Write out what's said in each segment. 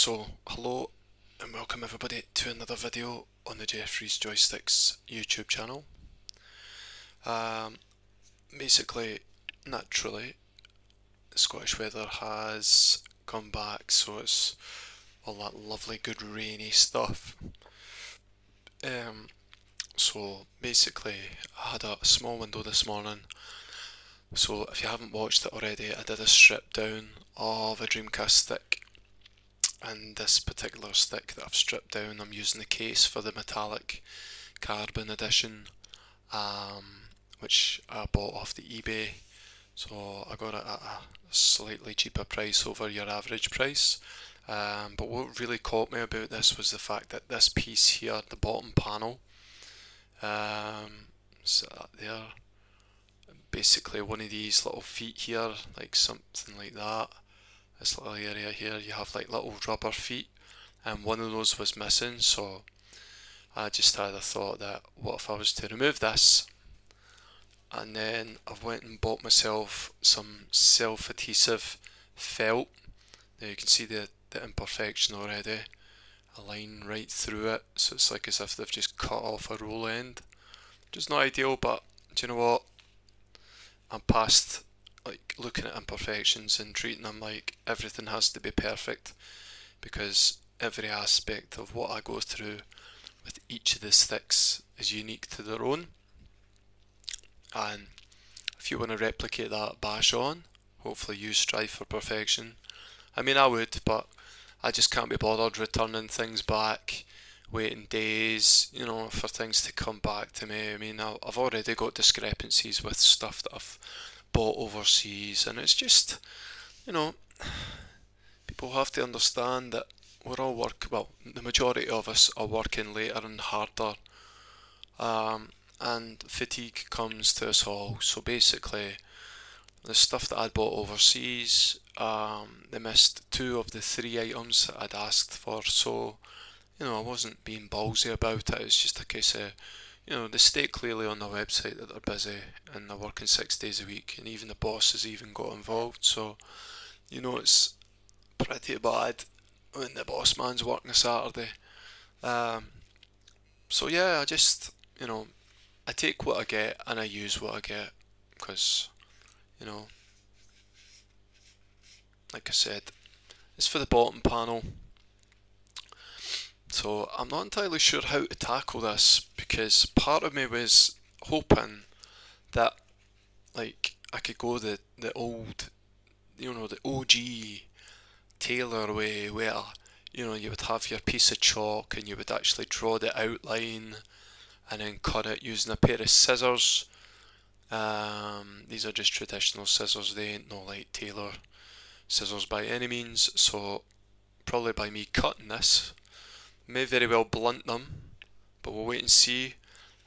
So, hello and welcome everybody to another video on the Jeffrey's Joysticks YouTube channel. Basically, naturally, the Scottish weather has come back, so it's all that lovely good rainy stuff. So basically, I had a small window this morning. So if you haven't watched it already, I did a strip down of a Dreamcast stick. And this particular stick that I've stripped down, I'm using the case for the metallic carbon edition, which I bought off the eBay. So I got it at a slightly cheaper price over your average price. But what really caught me about this was the fact that this piece here, the bottom panel, so there, basically one of these little feet here, like something like that. This little area here, you have like little rubber feet, and one of those was missing, so I just had a thought that what if I was to remove this, and then I went and bought myself some self-adhesive felt. Now you can see the imperfection already, a line right through it, so it's like as if they've just cut off a roll end, which is not ideal, but do you know what, I'm past like looking at imperfections and treating them like everything has to be perfect, because every aspect of what I go through with each of the sticks is unique to their own, and if you want to replicate that, bash on. Hopefully you strive for perfection. I mean, I would, but I just can't be bothered returning things back, waiting days, you know, for things to come back to me. I mean, I've already got discrepancies with stuff that I've bought overseas, and it's just, you know, people have to understand that we're all the majority of us are working later and harder, and fatigue comes to us all. So basically, the stuff that I'd bought overseas, they missed 2 of the 3 items that I'd asked for, so, you know, I wasn't being ballsy about it. It's just a case of, you know, they state clearly on the website that they're busy and they're working 6 days a week, and even the boss has even got involved, so, you know, it's pretty bad when the boss man's working a Saturday. So yeah, I just, you know, I take what I get and I use what I get, because, you know, like I said, it's for the bottom panel. So I'm not entirely sure how to tackle this, because part of me was hoping that, like, I could go the old, you know, the OG tailor way, where, you know, you would have your piece of chalk and you would actually draw the outline and then cut it using a pair of scissors. These are just traditional scissors, they ain't no like tailor scissors by any means, so probably by me cutting this may very well blunt them, but we'll wait and see.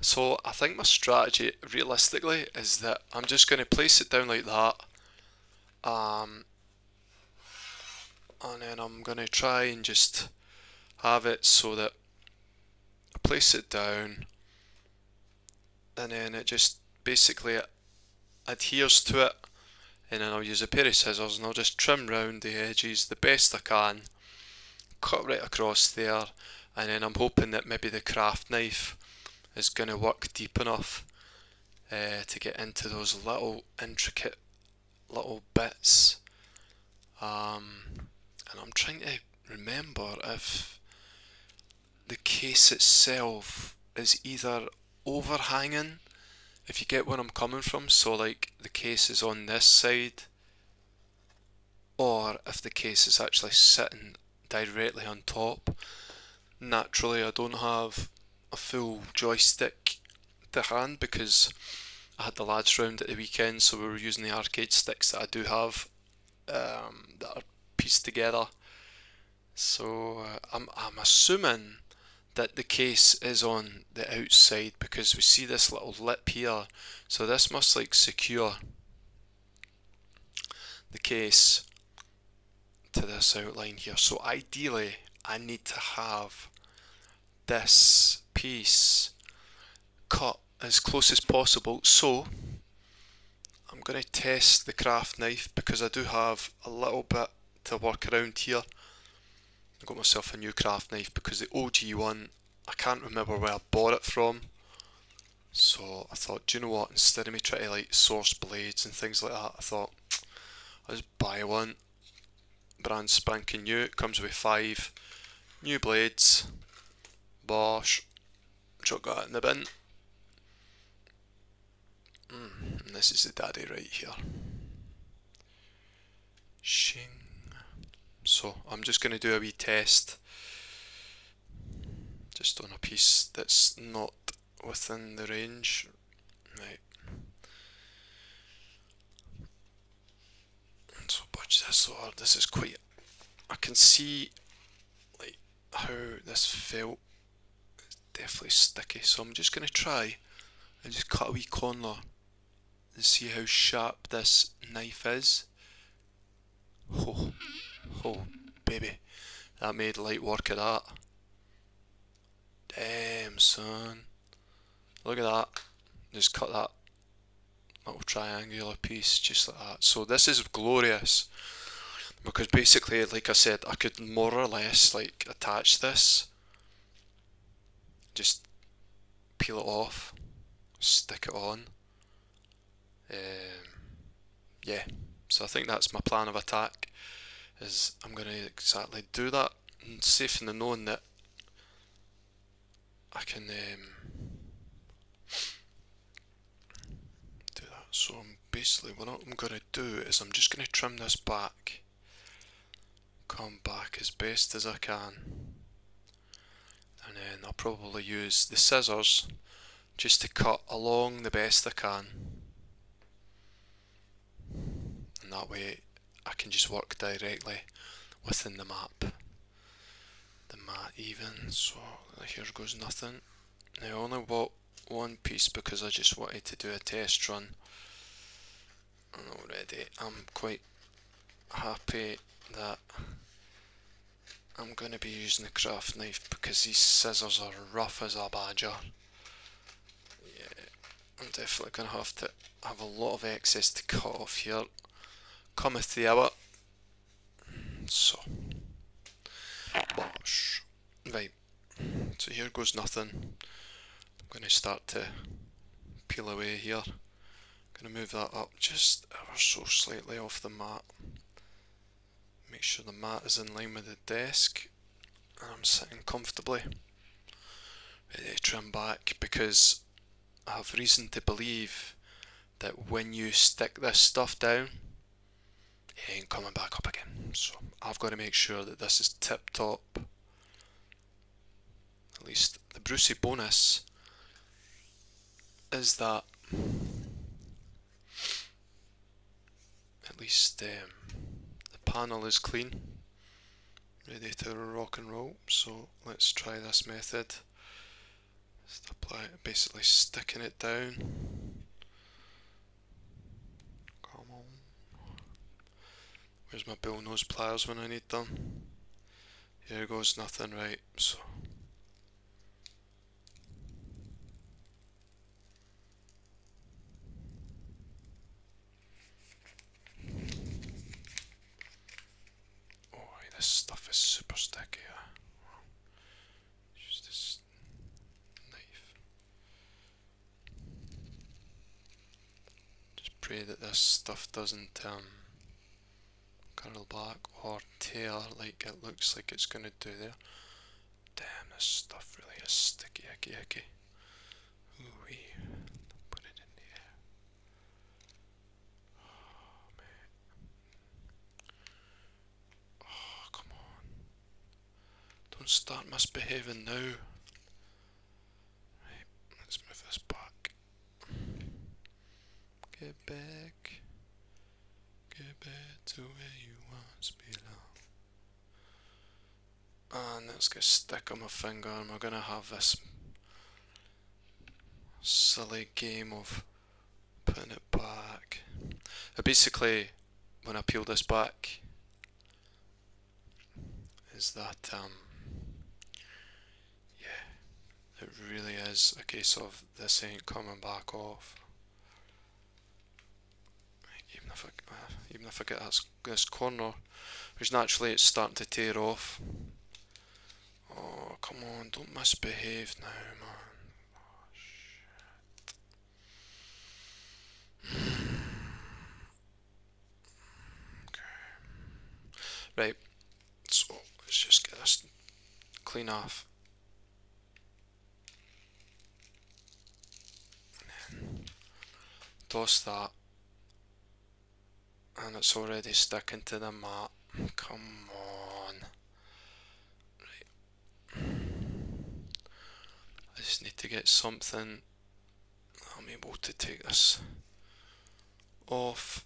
So I think my strategy realistically is that I'm just going to place it down like that, and then I'm going to try and just have it so that I place it down and then it just basically adheres to it, and then I'll use a pair of scissors and I'll just trim round the edges the best I can, cut right across there, and then I'm hoping that maybe the craft knife is going to work deep enough to get into those little intricate little bits. And I'm trying to remember if the case itself is either overhanging, if you get where I'm coming from, so like the case is on this side, or if the case is actually sitting directly on top. Naturally, I don't have a full joystick to hand because I had the lads round at the weekend, so we were using the arcade sticks that I do have, that are pieced together. So I'm assuming that the case is on the outside, because we see this little lip here, so this must like secure the case to this outline here. So ideally I need to have this piece cut as close as possible, so I'm going to test the craft knife because I do have a little bit to work around here. I got myself a new craft knife because the OG one, I can't remember where I bought it from. So I thought, do you know what, instead of me trying to like source blades and things like that, I thought, I'll just buy one. Brand spanking new, it comes with 5 new blades. Bosh. Chuck that in the bin. And this is the daddy right here. Shing. So I'm just going to do a wee test. Just on a piece that's not within the range. Right. So budge this over. This is quite... I can see like how this felt. It's definitely sticky. So I'm just going to try and just cut a wee corner and see how sharp this knife is. Oh, oh baby. That made light work of that. Damn son. Look at that. Just cut that little triangular piece just like that. So this is glorious because basically, like I said, I could more or less like attach this, just peel it off, stick it on. Yeah, so I think that's my plan of attack, is I'm going to exactly do that, and safe in the knowing that I can do that. So basically what I'm going to do is I'm just going to trim this back, come back as best as I can, and then I'll probably use the scissors just to cut along the best I can, and that way I can just work directly within the map. The mat even, so here goes nothing. Now I only bought one piece because I just wanted to do a test run, and already I'm quite happy that I'm going to be using the craft knife because these scissors are rough as a badger. Yeah, I'm definitely going to have a lot of excess to cut off here. Cometh the hour. So, bosh. Right, so here goes nothing. I'm going to start to peel away here. I'm going to move that up just ever so slightly off the mat. Make sure the mat is in line with the desk and I'm sitting comfortably, ready to trim back, because I have reason to believe that when you stick this stuff down, it ain't coming back up again. So I've got to make sure that this is tip top. At least the Brucey bonus is that at least the panel is clean, ready to rock and roll. So let's try this method. Just apply it, basically sticking it down. Come on. Where's my bill nose pliers when I need them? Here goes nothing. Right, so this stuff is super sticky. Use this knife. Just pray that this stuff doesn't curl back or tear like it looks like it's going to do there. Damn, this stuff really is sticky, icky. Ooh-wee. Put it in the air. Oh, man. Oh, come on. Don't start misbehaving now. Right, let's move this back. Get back. Get back to where you once belong. And let's get a stick on my finger, and we're gonna have this silly game of putting it back. Basically, when I peel this back, is that yeah, it really is a case of this ain't coming back off. Even if I get this corner, which naturally it's starting to tear off, come on, don't misbehave now, man. Oh, shit. Okay. Right, so let's just get this clean off. Toss that. And it's already sticking to the mat. Come on. Right. I just need to get something. I'm able to take this off.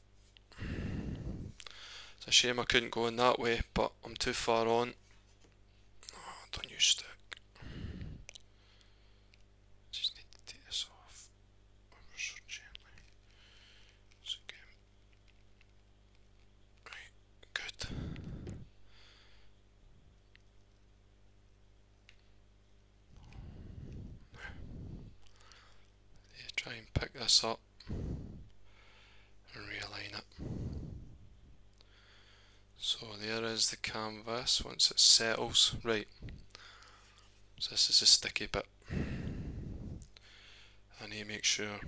It's a shame I couldn't go in that way, but I'm too far on. Oh, don't you stick. Just need to take this off ever so gently. It's okay. Right, good. Yeah, try and pick this up and realign it. So there is the canvas once it settles. Right, so this is a sticky bit. I need to make sure I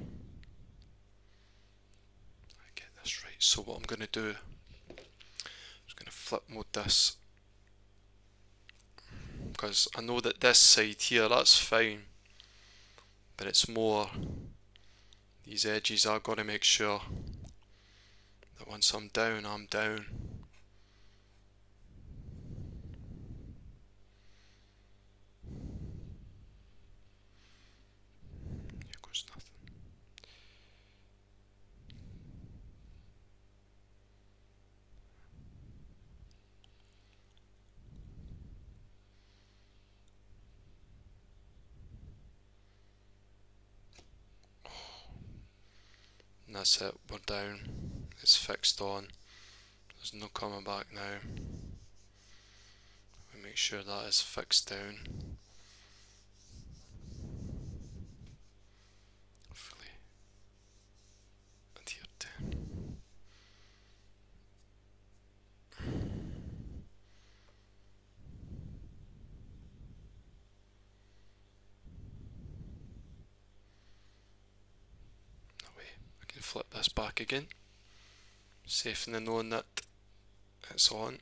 get this right. So what I'm going to do, I'm just going to flip mode this, because I know that this side here, that's fine, but it's more these edges. I've got to make sure that once I'm down, I'm down. Here goes nothing. And that's it, we're down. It's fixed on. There's no coming back now. We make sure that is fixed down. Fully adhered to. That way I can flip this back again. Safe in the knowing that it's on.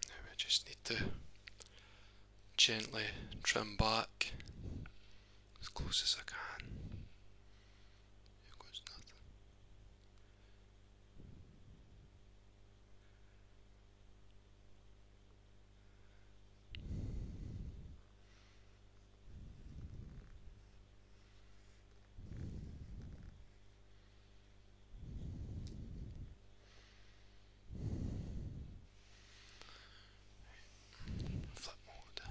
Now I just need to gently trim back as close as I can. Here goes nothing. Flip mode.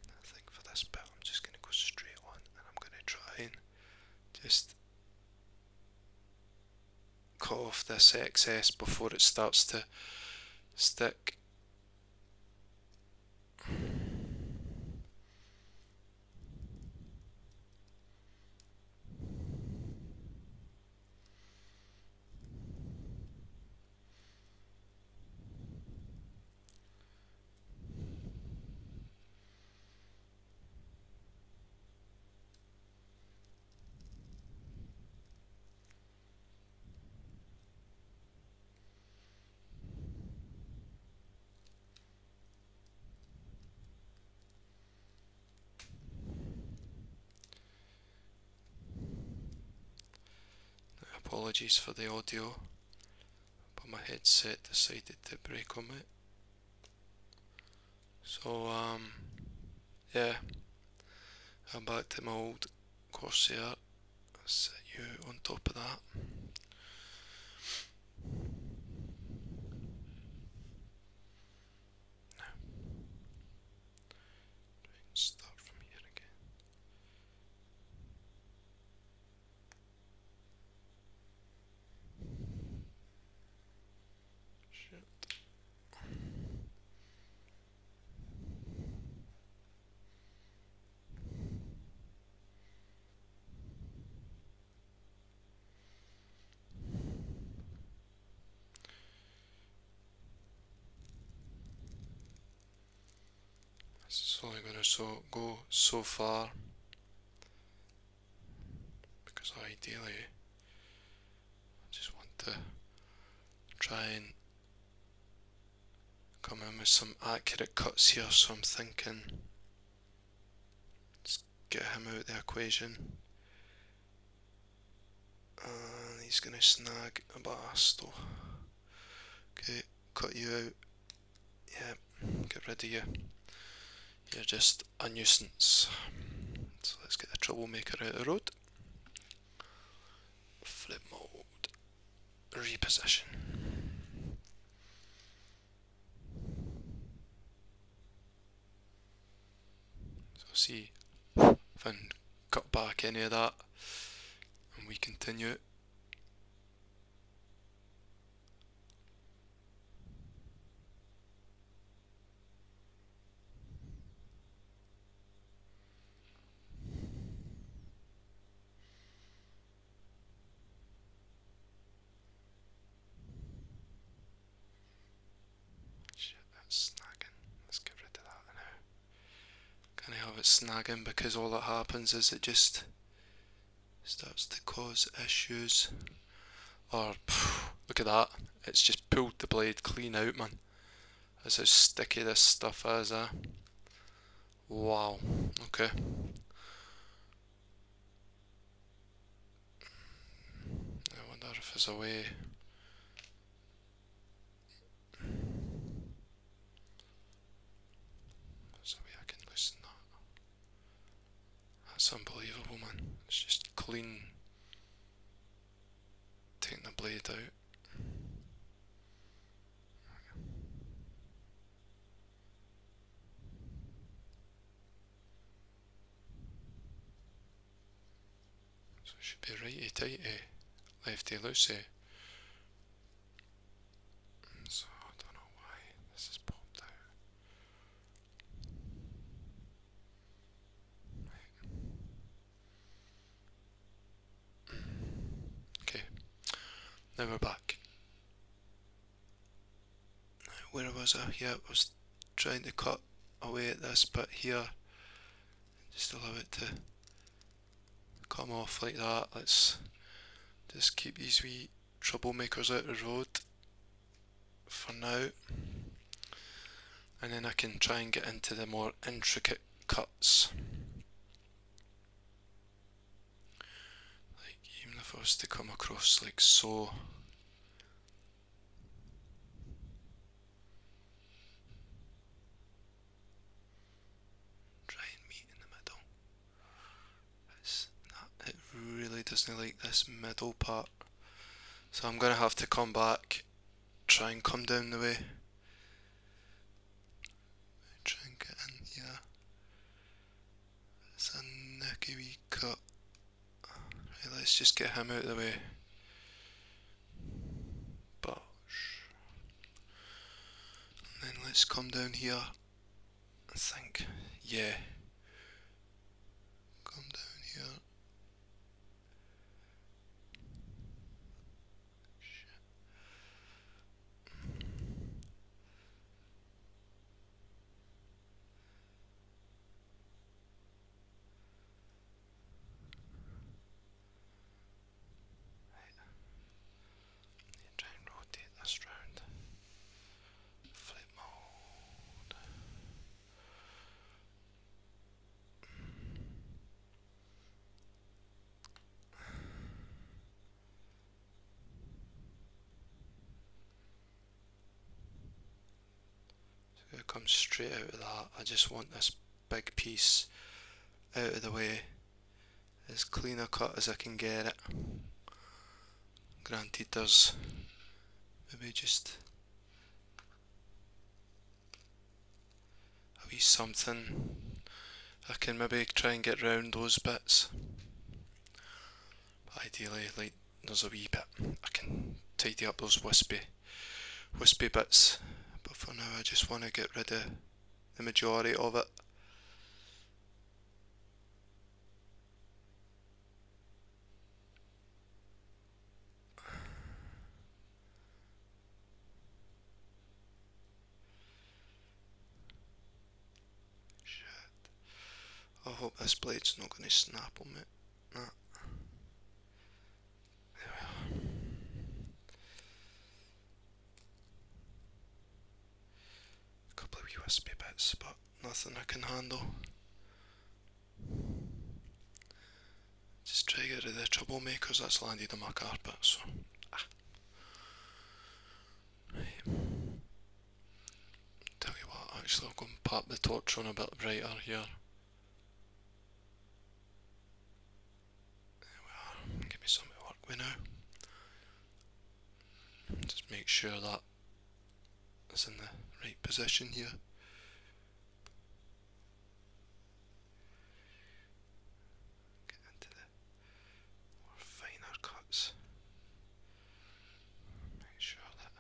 I think for this bit I'm just going to go straight on, and I'm going to try and just cut off this excess before it starts to stick. Apologies for the audio, but my headset decided to break on me. So yeah, I'm back to my old Corsair. I'll set you on top of that. It's only going to go so far, because ideally I just want to try and come in with some accurate cuts here, so I'm thinking let's get him out of the equation. And he's going to snag a bast. Okay, cut you out. Yeah, get rid of you. You're just a nuisance. So let's get the troublemaker out of the road. Flip mode. Reposition. So see if I can cut back any of that and we continue it. Shit, that's snagging. Let's get rid of that now. Can't have it snagging because all that happens is it just starts to cause issues. Or, look at that, it's just pulled the blade clean out, man. That's how sticky this stuff is, eh? Wow, okay. I wonder if there's a way. There's a way I can loosen that. That's unbelievable, man. It's just clean. Taking the blade out. So it should be righty tighty, lefty loosey. So I don't know why this has popped out. Okay, now we're back. Where was I? Yeah, I was trying to cut away at this bit here. Just allow it to come off like that. Let's just keep these wee troublemakers out of the road for now. And then I can try and get into the more intricate cuts. Like even if I was to come across like so. Try and meet in the middle. It really doesn't like this middle part. So I'm going to have to come back, try and come down the way. Try and get in here. It's a nicky wee cut. Right, let's just get him out of the way. Bosh. And then let's come down here and think, yeah. Come down here. Try and rotate this round. Flip mode. So it comes straight out of that. I just want this big piece out of the way, as clean a cut as I can get it. Granted, there's maybe just a wee something I can maybe try and get round those bits. But ideally, like, there's a wee bit I can tidy up those wispy bits. But for now, I just want to get rid of the majority of it. hope this blade's not going to snap on it. Nah. There we are. A couple of USB bits, but nothing I can handle. Just try to get rid of the troublemakers that's landed on my carpet, so. Right. Tell you what, actually I'll go and pop the torch on a bit brighter here. There we are, give me something to work with now. Just make sure that it's in the right position here. Get into the more finer cuts. Make sure that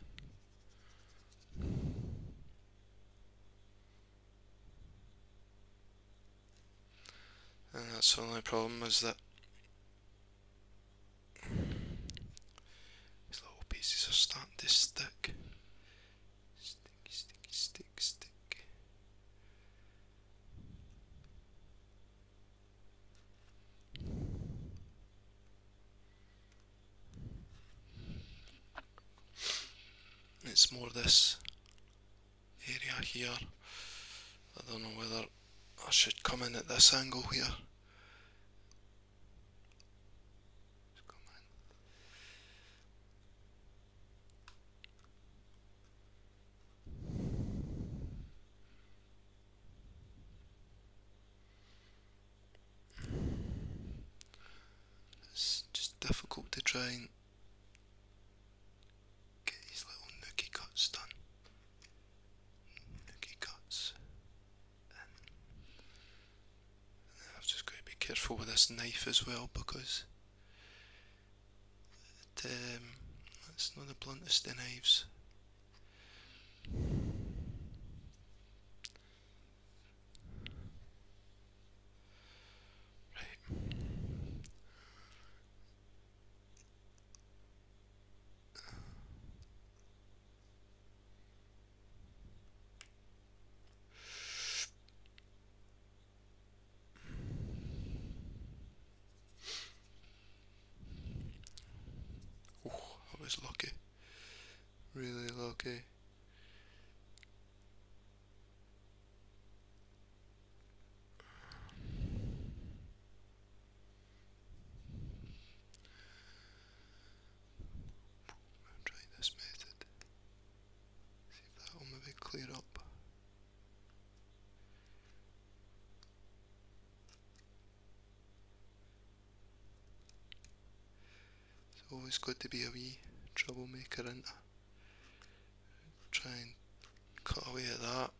and that's the only problem is that these little pieces are starting to stick. Stick. It's more this area here. I don't know whether I should come in at this angle here. It's just difficult to try and get these little nookie cuts done. Nookie cuts. And I've just got to be careful with this knife as well because it's not the bluntest of knives. I was lucky, really lucky. I'll try this method, see if that will maybe clear up. It's always good to be a wee troublemaker and try and cut away at that.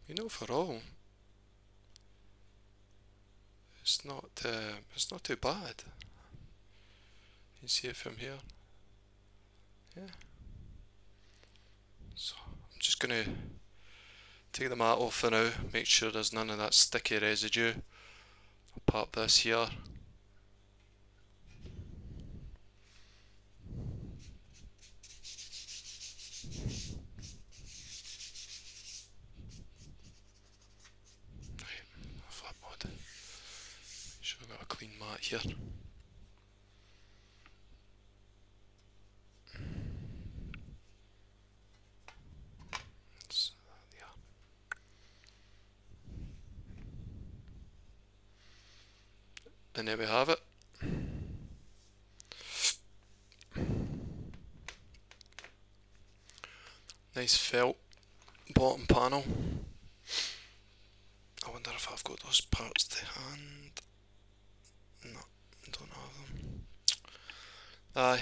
You know, for all, it's not too bad. You can see it from here. Yeah. So I'm just gonna take the mat off for now. Make sure there's none of that sticky residue. I'll pop this here. Clean mat here. So, yeah. And there we have it. Nice felt bottom panel. I wonder if I've got those parts to hand. No, don't have them. Aye.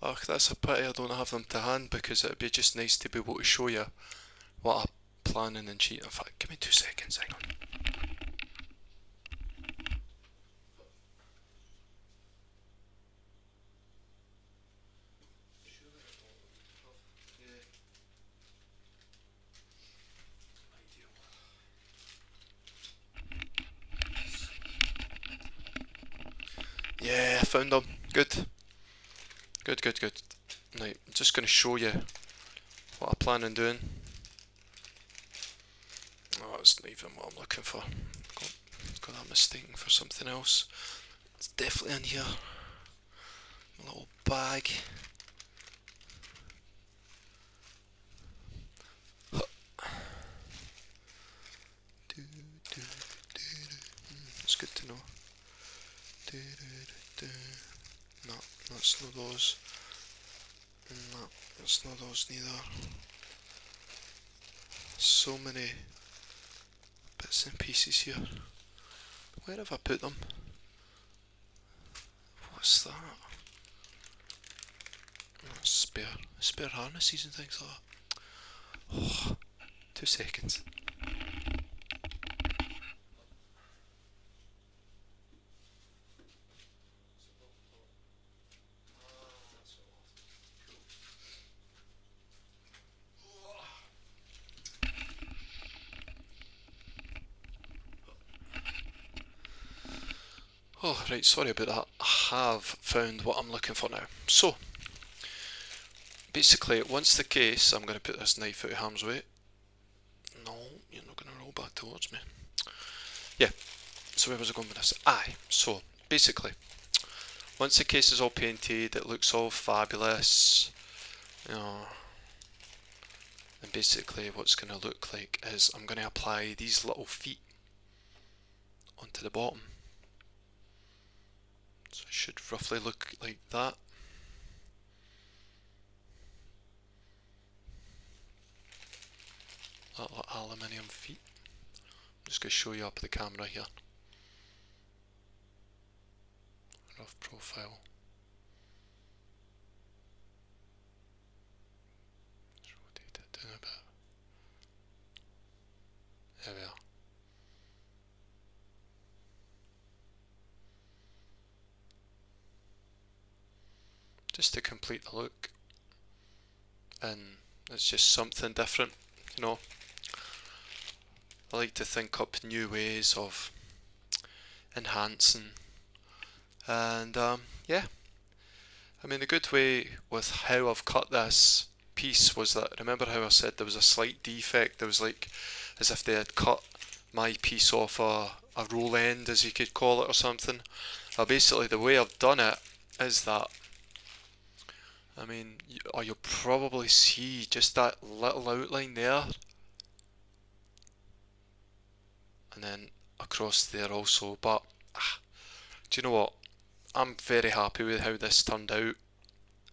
Oh, that's a pity I don't have them to hand, because it'd be just nice to be able to show you what I'm planning and cheating. In fact, give me 2 seconds, hang on. Yeah, I found them. Good. Good, good, good. Right, I'm just going to show you what I plan on doing. Oh, it's not even what I'm looking for. Got that mistaken for something else. It's definitely in here. A little bag. It's good to know. No, that's not those. No, that's not those neither. So many bits and pieces here. Where have I put them? What's that? Oh, spare harnesses and things like that. Oh, 2 seconds. Oh, right, sorry about that. I have found what I'm looking for now. So, basically, once the case, I'm going to put this knife out of harm's way. No, you're not going to roll back towards me. Yeah, so where was I going with this? Aye, so, basically, once the case is all painted, it looks all fabulous, you know, and basically what's going to look like is I'm going to apply these little feet onto the bottom. So it should roughly look like that. Little aluminium feet. I'm just going to show you up the camera here. Rough profile. Let's rotate it down a bit. There we are. Just to complete the look. And it's just something different, you know. I like to think up new ways of enhancing, and yeah, I mean the good way with how I've cut this piece was that, remember how I said there was a slight defect, there was like as if they had cut my piece off a roll end, as you could call it, or something. Basically the way I've done it is that, I mean, you'll probably see just that little outline there, and then across there also, but do you know what, I'm very happy with how this turned out,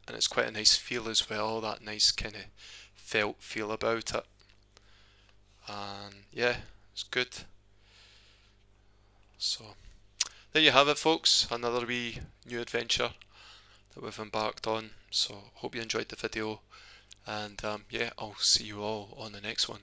and it's quite a nice feel as well, that nice kind of felt feel about it, and yeah, it's good. So there you have it folks, another wee new adventure that we've embarked on. So hope you enjoyed the video, and yeah, I'll see you all on the next one.